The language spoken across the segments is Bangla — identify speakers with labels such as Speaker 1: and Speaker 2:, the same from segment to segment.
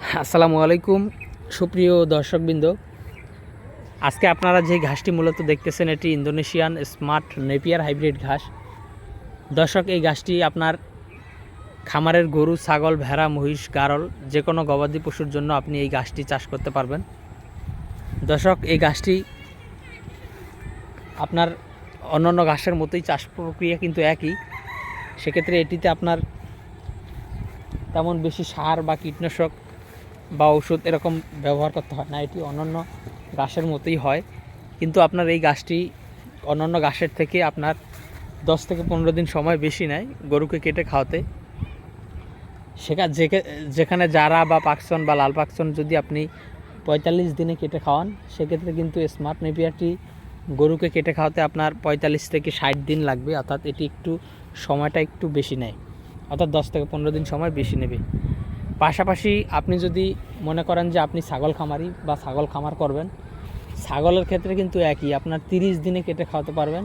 Speaker 1: আসসালামু আলাইকুম সুপ্রিয় দর্শকবৃন্দ। আজকে আপনারা যে ঘাসটি মূলত দেখতেছেন এটি ইন্দোনেশিয়ান স্মার্ট নেপিয়ার হাইব্রিড ঘাস। দর্শক, এই ঘাসটি আপনার খামারের গরু, ছাগল, ভেড়া, মহিষ, গারল যে কোনো গবাদি পশুর জন্য আপনি এই ঘাসটি চাষ করতে পারবেন। দর্শক, এই ঘাসটি আপনার অন্যান্য ঘাসের মতোই চাষ প্রক্রিয়া কিন্তু একই। সেক্ষেত্রে এটিতে আপনার তেমন বেশি সার বা কীটনাশক বা ওষুধ এরকম ব্যবহার করতে হয় না। এটি অন্যান্য ঘাসের মতোই হয়, কিন্তু আপনার এই ঘাসটি অন্যান্য ঘাসের থেকে আপনার 10 থেকে 15 দিন সময় বেশি নেয় গরুকে কেটে খাওয়াতে। যেখানে জারা বা পাকসন বা লাল পাকসন যদি আপনি 45 দিনে কেটে খাওয়ান, সেক্ষেত্রে কিন্তু স্মার্ট নেপিয়ারটি গরুকে কেটে খাওয়াতে আপনার 45 থেকে 60 দিন লাগবে। অর্থাৎ এটি সময়টা একটু বেশি নেয়, অর্থাৎ 10 থেকে 15 দিন সময় বেশি নেবে। পাশাপাশি আপনি যদি মনে করেন যে আপনি ছাগল খামারি বা ছাগল খামার করবেন, ছাগলের ক্ষেত্রে কিন্তু একই, আপনার 30 দিনে কেটে খাওয়াতে পারবেন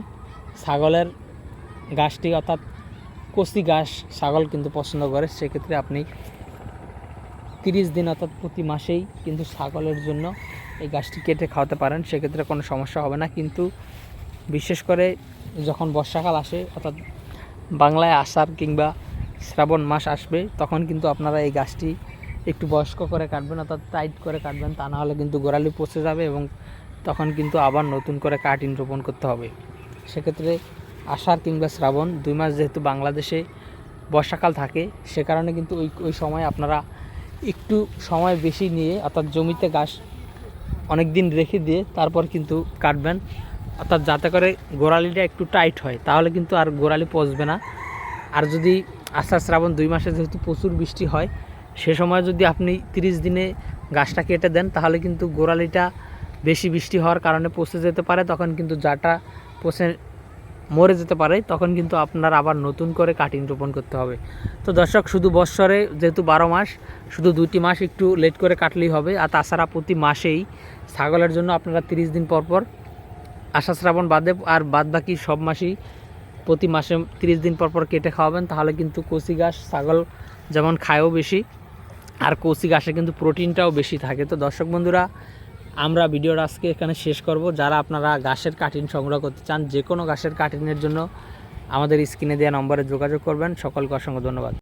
Speaker 1: ছাগলের ঘাসটি। অর্থাৎ কচি ঘাস ছাগল কিন্তু পছন্দ করে। সেক্ষেত্রে আপনি 30 দিন অর্থাৎ প্রতি মাসেই কিন্তু ছাগলের জন্য এই ঘাসটি কেটে খাওয়াতে পারেন। সেক্ষেত্রে কোনো সমস্যা হবে না। কিন্তু বিশেষ করে যখন বর্ষাকাল আসে, অর্থাৎ বাংলায় আষাঢ় কিংবা শ্রাবণ মাস আসবে, তখন কিন্তু আপনারা এই গাছটি একটু বয়স্ক করে কাটবেন, অর্থাৎ টাইট করে কাটবেন। তা না হলে কিন্তু গোড়ালি পচে যাবে এবং তখন কিন্তু আবার নতুন করে কাটিং রোপণ করতে হবে। সেক্ষেত্রে আষাঢ় কিংবা শ্রাবণ 2 মাস যেহেতু বাংলাদেশে বর্ষাকাল থাকে, সে কারণে কিন্তু ওই সময় আপনারা একটু সময় বেশি নিয়ে, অর্থাৎ জমিতে ঘাস অনেক দিন রেখে দিয়ে তারপর কিন্তু কাটবেন, অর্থাৎ যাতে করে গোড়ালিটা একটু টাইট হয়, তাহলে কিন্তু আর গোড়ালি পচবে না। আর যদি আষাঢ় শ্রাবণ 2 মাসে যেহেতু প্রচুর বৃষ্টি হয়, সে সময় যদি আপনি 30 দিনে গাছটা কেটে দেন, তাহলে কিন্তু গোড়ালিটা বেশি বৃষ্টি হওয়ার কারণে পচে যেতে পারে। তখন কিন্তু জাটা পচে মরে যেতে পারে। তখন কিন্তু আপনার আবার নতুন করে কাটিং রোপণ করতে হবে। তো দর্শক, শুধু বৎসরে যেহেতু 12 মাস, শুধু 2টি মাস একটু লেট করে কাটলেই হবে। আর তাছাড়া প্রতি মাসেই ছাগলের জন্য আপনারা 30 দিন পর পর, আষাঢ় শ্রাবণ বাদে আর বাদ বাকি সব মাসেই প্রতি মাসে 30 দিন পর পর কেটে খাওয়াবেন। তাহলে কিন্তু কচি ঘাস ছাগল যেমন খায়ও বেশি, আর কচি ঘাসে কিন্তু প্রোটিনটাও বেশি থাকে। তো দর্শক বন্ধুরা, আমরা ভিডিওটা আজকে এখানে শেষ করব। যারা আপনারা ঘাসের কাটিং সংগ্রহ করতে চান, যে কোনো ঘাসের কাটিংয়ের জন্য আমাদের স্ক্রিনে দেওয়া নম্বরে যোগাযোগ করবেন। সকলকে অসংখ্য ধন্যবাদ।